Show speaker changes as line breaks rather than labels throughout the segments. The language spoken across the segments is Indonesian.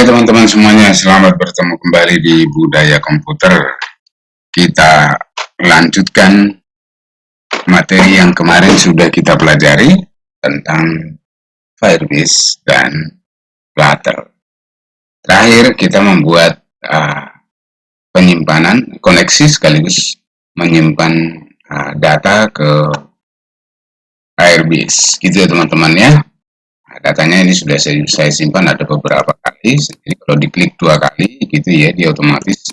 teman-teman semuanya, selamat bertemu kembali di Budaya Komputer. Kita lanjutkan materi yang kemarin sudah kita pelajari tentang Firebase dan Flutter. Terakhir kita membuat penyimpanan, koneksi sekaligus menyimpan data ke Firebase. Gitu ya teman-teman ya. Datanya ini sudah saya simpan ada beberapa kali. Jadi kalau diklik 2 kali gitu ya, dia otomatis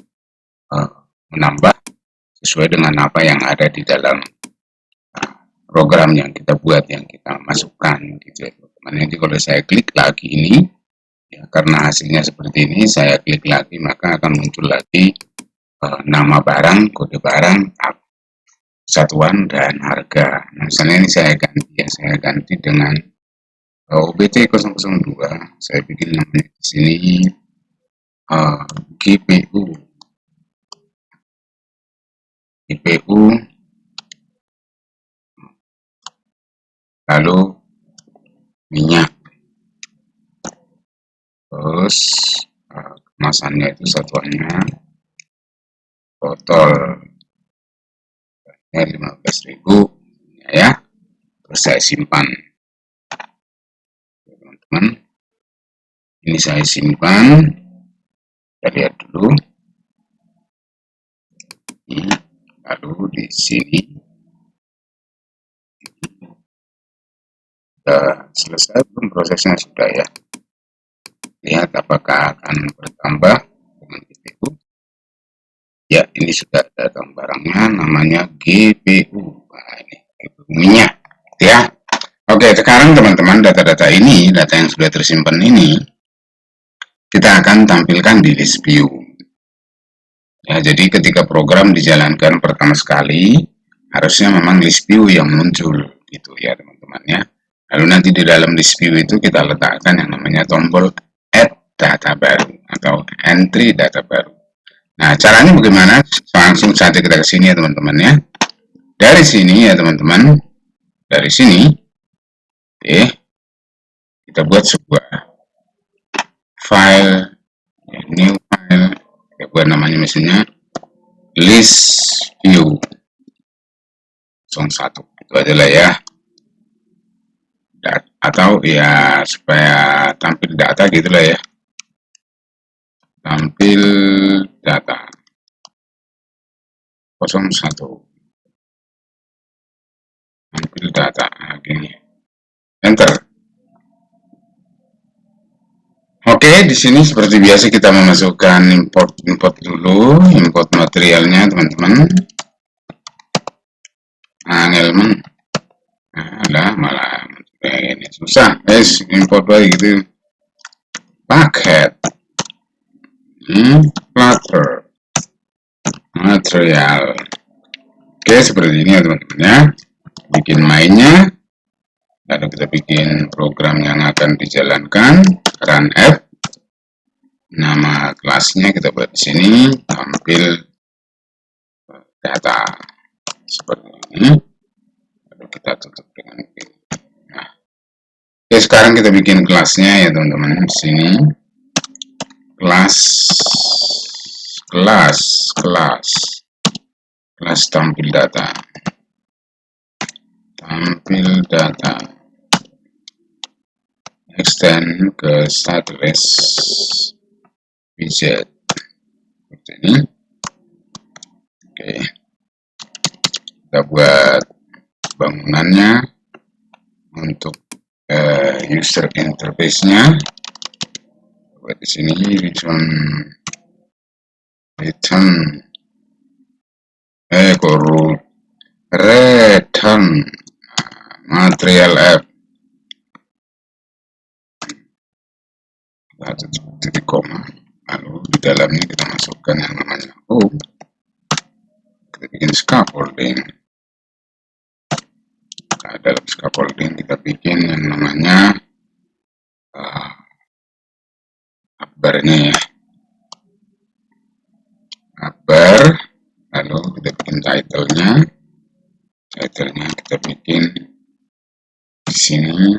menambah sesuai dengan apa yang ada di dalam program yang kita buat, yang kita masukkan gitu ya teman-teman. Jadi kalau saya klik lagi ini ya, karena hasilnya seperti ini, saya klik lagi maka akan muncul lagi nama barang, kode barang, satuan dan harga. Nah, misalnya ini saya ganti dengan OBT 002, saya bikin namanya di sini GPU, lalu minyak, terus kemasannya itu satuannya botol, 15.000 ya, terus saya simpan. Teman-teman, ini saya simpan, kita lihat dulu. Lalu di sini sudah selesai belum prosesnya? Sudah ya. Lihat apakah akan bertambah dengan GPU. Ya, ini sudah datang barangnya, namanya GPU. Nah, ini GPU minyak ya. Oke, sekarang teman-teman, data-data ini, data yang sudah tersimpan ini, kita akan tampilkan di list view. Ya, jadi ketika program dijalankan pertama sekali, harusnya memang list view yang muncul, gitu ya teman-teman ya. Lalu nanti di dalam list view itu kita letakkan yang namanya tombol add data baru atau entry data baru. Nah, caranya bagaimana? Langsung saja kita ke sini ya teman-teman ya. Dari sini ya teman-teman, dari sini kita buat sebuah file, new file, kita buat namanya misalnya list view 01, itu aja lah ya, atau ya supaya tampil data gitulah ya, tampil data 01, tampil data gini, enter. Oke, di sini seperti biasa kita memasukkan import dulu, import materialnya teman-teman. Elemen, nah, malah ini susah, import lagi gitu. Paket, Flutter, material. Oke, seperti ini ya teman-teman ya. Bikin mainnya, lalu kita bikin program yang akan dijalankan, run app. Nama kelasnya kita buat di sini, tampil data seperti ini. Lalu kita tutup dengan ini. Nah, oke, sekarang kita bikin kelasnya ya teman-teman. Di sini kelas tampil data, extend ke address widget seperti ini. Oke, kita buat bangunannya untuk user interface-nya. Buat di sini return material app, titik koma, lalu di dalamnya kita masukkan yang namanya kita bikin scaffolding. Nah, dalam scaffolding kita bikin yang namanya akbarnya ya, akbar. Lalu kita bikin title-nya kita bikin di sini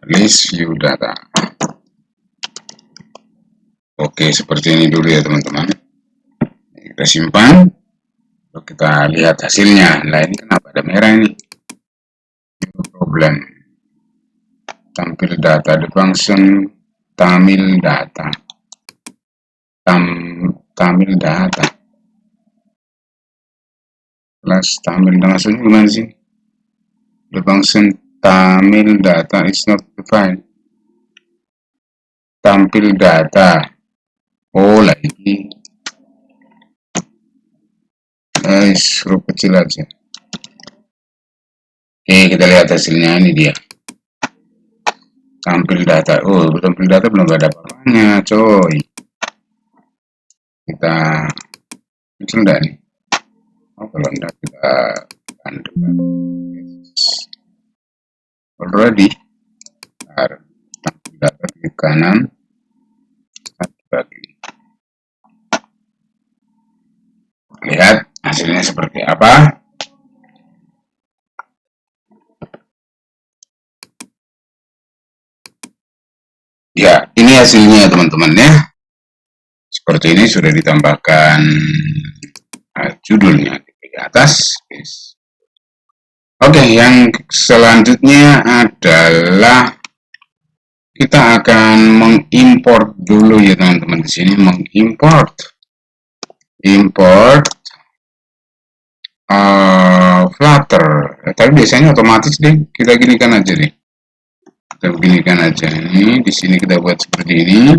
list view data. Oke, seperti ini dulu ya teman-teman. Kita simpan, lalu kita lihat hasilnya. Nah ini kenapa ada merah ini? Problem. Tampil data, the function Tamil data. Tamil data. Plus Tamil data maksudnya gimana sih? The function Tamil data is not defined. Tampil data. Oh lagi. Huruf kecil aja. Oke, kita lihat hasilnya, ini dia. Tampil data. Oh, tampil data belum ada apa-apanya, coy. Kita muncul enggak nih? Oh, kalau enggak kita bantu. Already. Tampil data di kanan. Lagi. Lihat hasilnya seperti apa. Ya, ini hasilnya teman-teman ya. Seperti ini sudah ditambahkan judulnya di atas. Oke, yang selanjutnya adalah kita akan mengimport dulu ya teman-teman. Di sini mengimport Flutter. Tapi biasanya otomatis deh. Kita ginikan aja deh. Kita beginikan aja. Ini di sini kita buat seperti ini.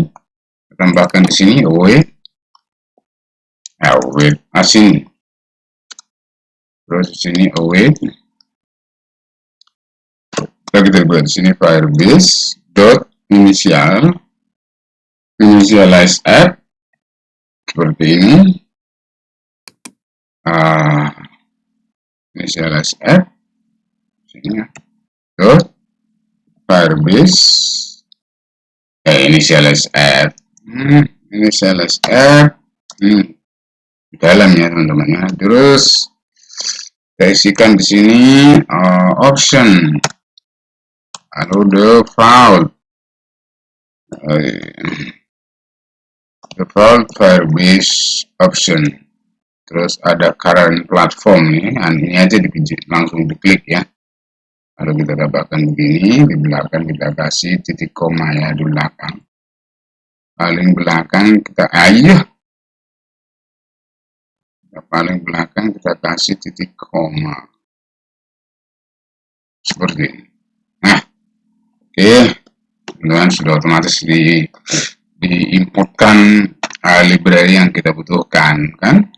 Tambahkan di sini await asing. Terus di sini await. Kita buat di sini firebase dot initialize app seperti ini. Initialize app sini dot firebase initialize app initialize app dalam ya teman-teman ya. Terus kita isikan di sini option, lalu default firebase option, terus ada current platform nih. Ini aja langsung diklik ya. Lalu kita tambahkan begini, di belakang kita kasih titik koma ya di belakang. Paling belakang kita paling belakang kita kasih titik koma seperti ini. Nah, oke, teman-teman sudah otomatis diimportkan library yang kita butuhkan kan.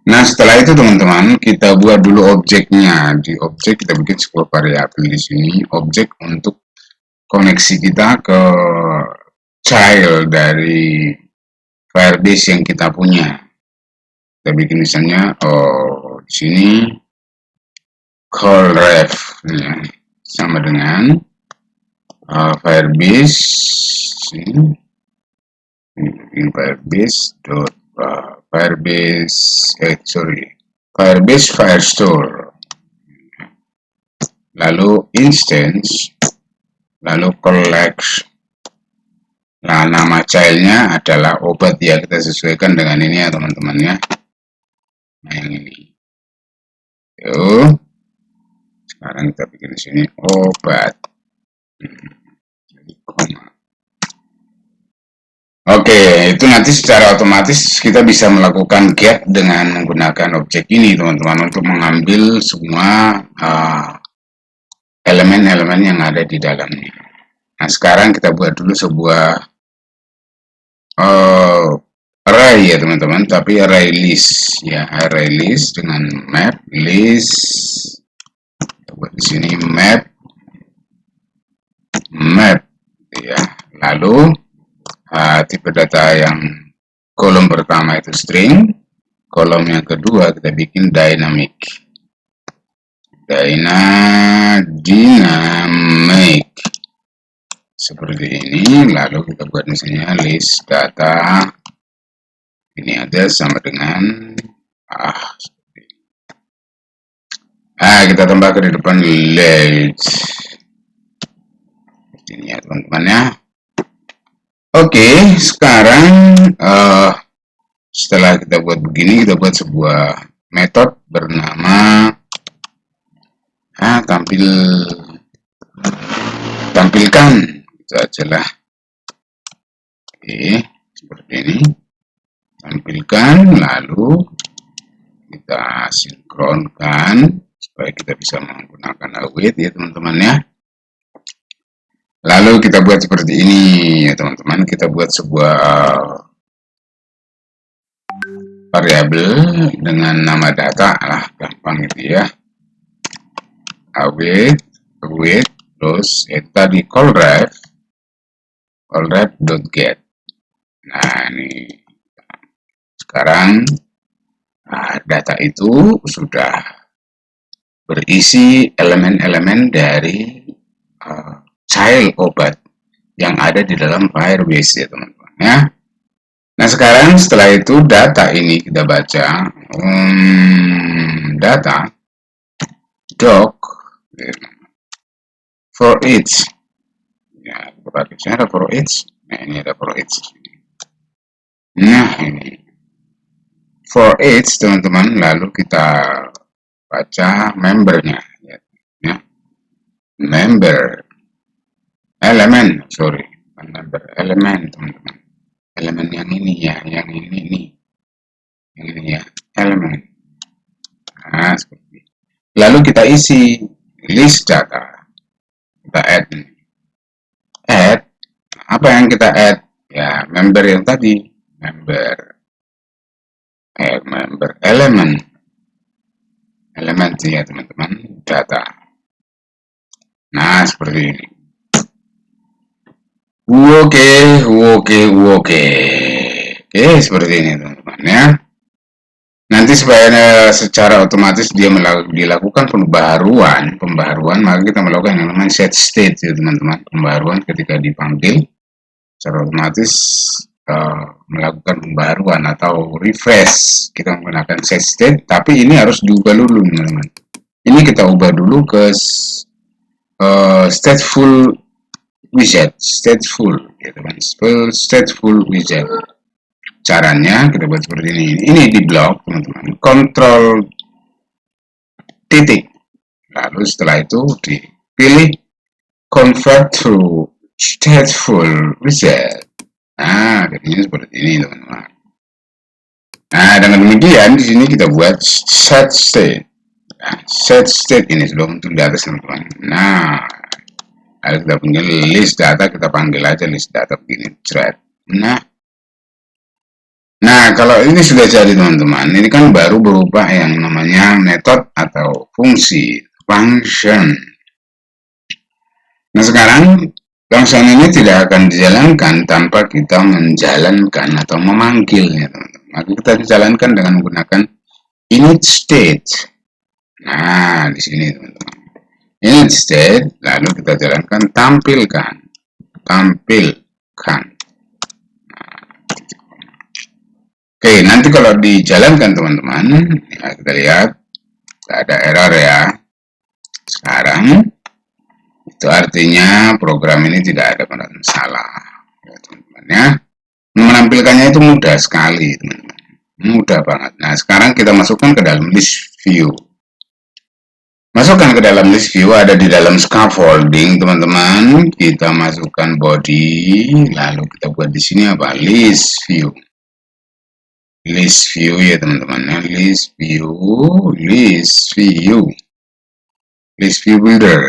Nah, setelah itu teman-teman, kita buat dulu objeknya. Di objek kita bikin sebuah variabel di sini, objek untuk koneksi kita ke child dari Firebase yang kita punya. Kita bikin misalnya di sini call ref ya, sama dengan Firebase ini bikin Firebase dot Firebase Firestore, lalu instance, lalu collect. Nah, nama childnya adalah obat ya, kita sesuaikan dengan ini ya teman-teman ya. Nah, yang ini. Yuk, sekarang kita bikin di sini obat. Jadi koma. Oke, itu nanti secara otomatis kita bisa melakukan get dengan menggunakan objek ini teman-teman, untuk mengambil semua elemen-elemen yang ada di dalamnya. Nah, sekarang kita buat dulu sebuah array ya teman-teman, tapi array list ya, array list dengan map list. Kita buat di sini map ya. Lalu tipe data yang kolom pertama itu string, kolom yang kedua kita bikin dynamic seperti ini. Lalu kita buat misalnya list data ini ada sama dengan kita tambahkan di depan list ini ya teman-teman ya. Oke, sekarang setelah kita buat begini, kita buat sebuah metode bernama tampilkan, itu aja lah. Oke, seperti ini. Tampilkan, lalu kita sinkronkan supaya kita bisa menggunakan await ya teman-teman ya. Lalu kita buat seperti ini ya teman-teman. Kita buat sebuah variabel dengan nama data lah, gampang gitu ya. Await terus tadi callref.get. Nah ini sekarang data itu sudah berisi elemen-elemen dari child obat yang ada di dalam Firebase ya teman-teman ya. Nah sekarang setelah itu data ini kita baca data doc for each ya, praktisnya ada for each. Nah ini ada for each. Nah ini for each teman-teman, lalu kita baca membernya ya. Member elemen, sorry, member elemen teman-teman. Elemen yang ini ya, yang ini nih, yang ini ya, elemen. Nah seperti ini. Lalu kita isi list data, kita add apa yang kita add ya, member yang tadi, member elemen ya teman-teman, data. Nah seperti ini. Oke, seperti ini teman-teman ya. Nanti supaya secara otomatis dia dilakukan pembaharuan, maka kita melakukan yang namanya set state ya teman-teman. Pembaharuan ketika dipanggil, secara otomatis melakukan pembaharuan atau refresh. Kita menggunakan set state, tapi ini harus diubah dulu teman-teman. Ini kita ubah dulu ke stateful widget, stateful ya teman, stateful widget. Caranya kita buat seperti ini. Ini di blok teman-teman, kontrol titik, lalu setelah itu dipilih convert to stateful widget. Nah jadinya seperti ini teman-teman. Nah dengan demikian di sini kita buat set state. Nah, set state ini sudah untuk di atas teman-teman. Nah lalu kita punya list data, kita panggil aja list data begini, thread. Nah, kalau ini sudah jadi teman-teman, ini kan baru berubah yang namanya method atau fungsi, function. Nah, sekarang function ini tidak akan dijalankan tanpa kita menjalankan atau memanggilnya, teman-teman. Maka kita dijalankan dengan menggunakan init state. Nah, di sini teman-teman. Init state, lalu kita jalankan tampilkan. Oke, nanti kalau dijalankan teman-teman, ya kita lihat ada error ya. Sekarang itu artinya program ini tidak ada masalah, ya teman-teman ya. Menampilkannya itu mudah sekali teman-teman, mudah banget. Nah sekarang kita masukkan ke dalam list view. Masukkan ke dalam list view, ada di dalam scaffolding teman-teman. Kita masukkan body, lalu kita buat di sini apa? List view ya teman-teman, list view builder.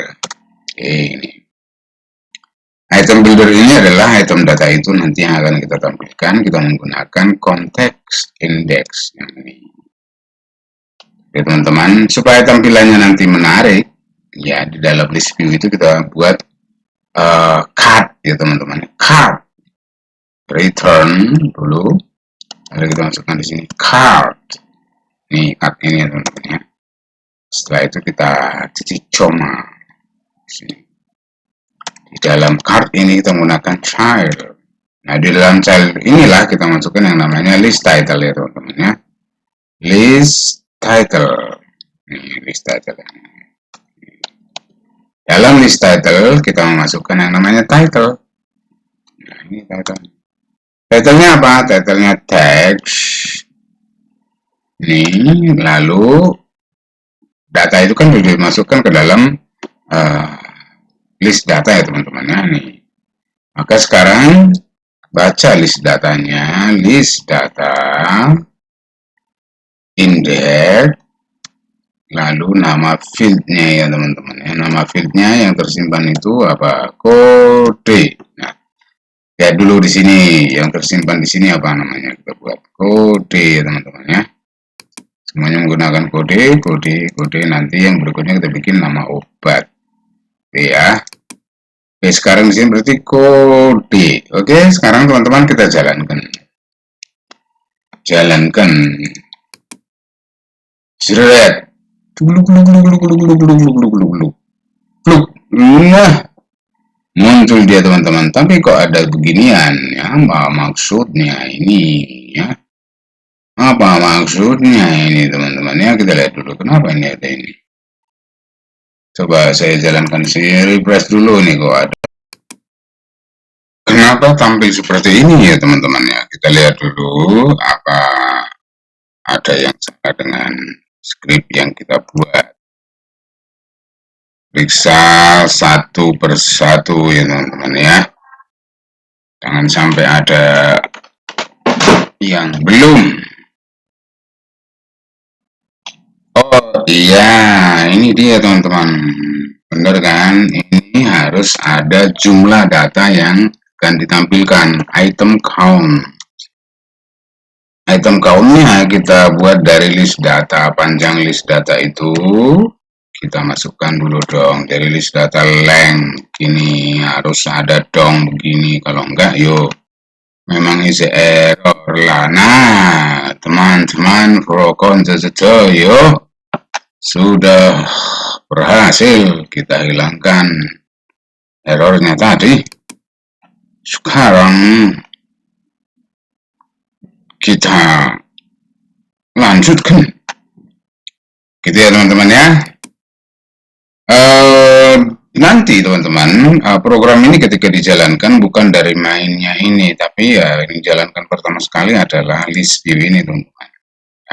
Oke, ini item builder ini adalah item data itu nanti yang akan kita tampilkan. Kita menggunakan context index yang ini ya teman-teman, supaya tampilannya nanti menarik ya. Di dalam list view itu kita buat card ya teman-teman, card return dulu. Lalu kita masukkan di sini card. Ini card ini ya teman-teman ya. Setelah itu kita titik coma. Di dalam card ini kita menggunakan child. Nah di dalam child inilah kita masukkan yang namanya list title ya teman-teman ya. List title. Ini list title. Dalam list title kita memasukkan yang namanya title. Nah ini title. Title-nya apa? Title-nya text. Nih, lalu data itu kan sudah dimasukkan ke dalam uh, list data ya teman-teman ya nih. Maka sekarang baca list datanya, list data, index, lalu nama fieldnya ya teman-teman ya. Nama fieldnya yang tersimpan itu apa? Kode. Nah, ya dulu di sini yang tersimpan di sini apa namanya? Kita buat kode ya teman-teman ya. Semuanya menggunakan kode. Nanti yang berikutnya kita bikin nama obat. Oke ya. Oke, sekarang di sini berarti kode. Oke, sekarang teman-teman kita jalankan. Seret. Nah, muncul dia teman-teman. Tapi kok ada beginian ya? Apa maksudnya ini ya? Apa maksudnya ini teman-teman ya? Kita lihat dulu kenapa ini ada ini. Coba saya jalankan sini, refresh dulu nih kok ada. Kenapa tampil seperti ini ya teman-teman ya? Kita lihat dulu apa ada yang salah dengan skrip yang kita buat. Periksa satu persatu ya teman-teman ya. Jangan sampai ada yang belum. Oh iya, ini dia teman-teman. Benar kan? Ini harus ada jumlah data yang akan ditampilkan, item count. Item count-nya kita buat dari list data, panjang list data itu kita masukkan dulu dong dari list data length. Ini harus ada dong begini, kalau enggak yuk memang isi error lah. Nah teman-teman prokon saja yuk, sudah berhasil kita hilangkan errornya tadi. Sekarang kita lanjutkan gitu ya teman-teman ya. Nanti teman-teman program ini ketika dijalankan bukan dari mainnya ini, tapi ya ini dijalankan pertama sekali adalah list view ini teman-teman.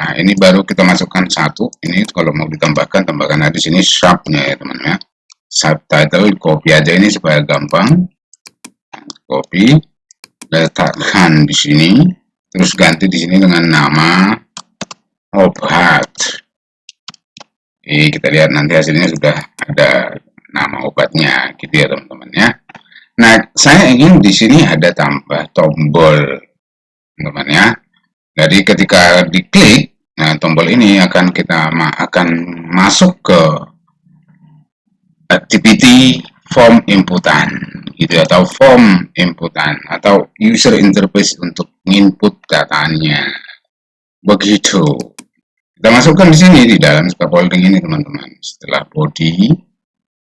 Nah ini baru kita masukkan satu. Ini kalau mau ditambahkan tambahkan di sini sharp-nya ya teman-teman ya. Subtitle copy aja ini supaya gampang. Copy, letakkan di sini, terus ganti di sini dengan nama obat. Kita lihat nanti hasilnya sudah ada nama obatnya, gitu ya teman-teman ya. Nah, saya ingin di sini ada tambah tombol, teman-teman ya. Jadi ketika diklik, nah tombol ini akan masuk ke activity form inputan, gitu ya, atau form inputan atau user interface untuk input datanya. Begitu. Kita masukkan di sini di dalam scaffolding ini teman-teman. Setelah body,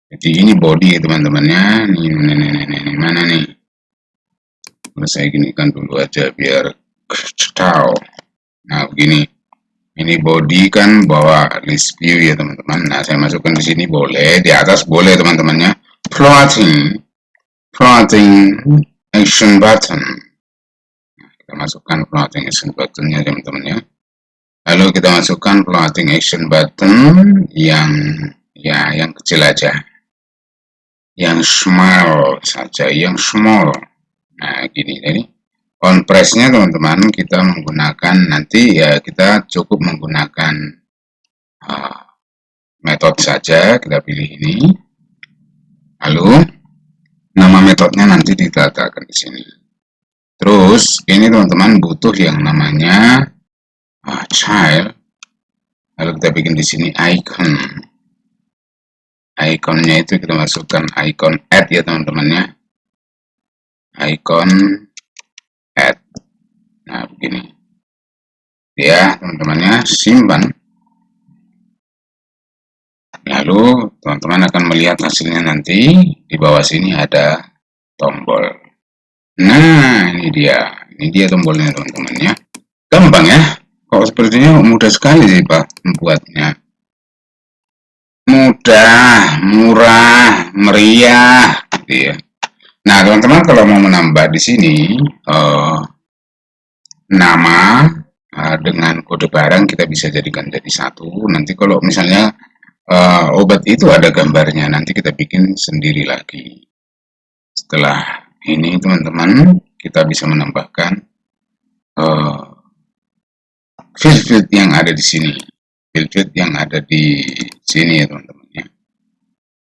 jadi ini body teman-temannya. Ini mana nih? Saya ginikan dulu aja biar tahu. Nah begini. Ini body kan bawa list view ya teman-teman. Nah saya masukkan di sini boleh, di atas boleh teman-temannya. Plotting action button. Nah, kita masukkan plotting action buttonnya teman-teman ya. Lalu kita masukkan plotting action button yang kecil aja, yang small saja, yang small. Nah gini jadi on press-nya teman-teman kita menggunakan nanti ya kita cukup menggunakan metode saja, kita pilih ini. Lalu nama metodenya nanti diletakkan di sini. Terus ini teman-teman butuh yang namanya child. Lalu kita bikin di sini icon. Iconnya itu kita masukkan icon add ya teman-teman ya. Icon add. Nah begini. Ya teman-temannya simpan. Lalu teman-teman akan melihat hasilnya nanti di bawah sini ada tombol. Nah ini dia tombolnya teman-teman ya. Gampang ya. Kok sepertinya mudah sekali sih Pak membuatnya. Mudah, murah, meriah gitu ya. Nah teman-teman kalau mau menambah di sini nama dengan kode barang kita bisa jadikan jadi satu. Nanti kalau misalnya obat itu ada gambarnya, nanti kita bikin sendiri lagi. Setelah ini teman-teman, kita bisa menambahkan field yang ada di sini, field yang ada di sini ya teman-teman ya.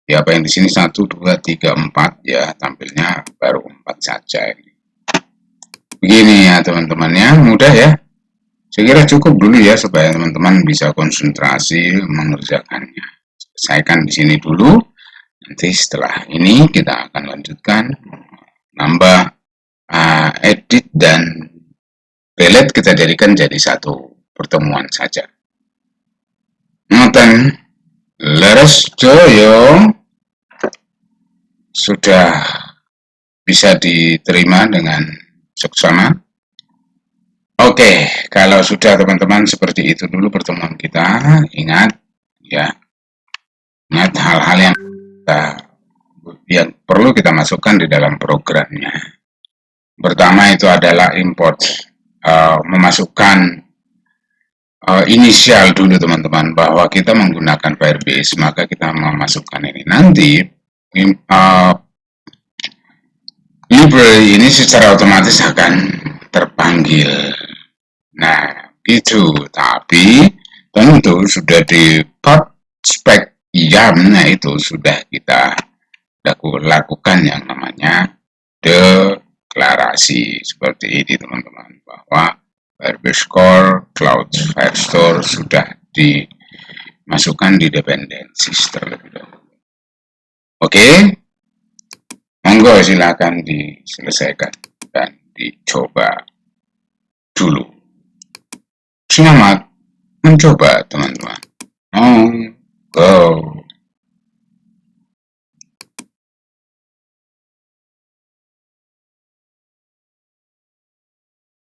Ya apa yang di sini 1, 2, 3, 4 ya, tampilnya baru 4 saja ini. Begini ya teman-teman ya, mudah ya. Saya kira cukup dulu ya supaya teman-teman bisa konsentrasi mengerjakannya. Selesaikan di sini dulu. Nanti setelah ini kita akan lanjutkan nambah edit dan delete kita jadikan jadi satu pertemuan saja. Ngoten leres doyo sudah bisa diterima dengan seksama. Oke, kalau sudah teman-teman seperti itu dulu pertemuan kita. Ingat ya, ingat hal-hal yang perlu kita masukkan di dalam programnya. Pertama itu adalah import, memasukkan inisial dulu teman-teman, bahwa kita menggunakan Firebase, maka kita memasukkan ini. Nanti library ini secara otomatis akan terpanggil. Nah, itu. Tapi tentu sudah di part spek YAM-nya itu sudah kita lakukan yang namanya deklarasi seperti ini teman-teman, bahwa Firebase Core Cloud Firestore sudah dimasukkan di dependencies terlebih dahulu. Oke, monggo silakan diselesaikan dan dicoba dulu. Selamat mencoba teman-teman. Go.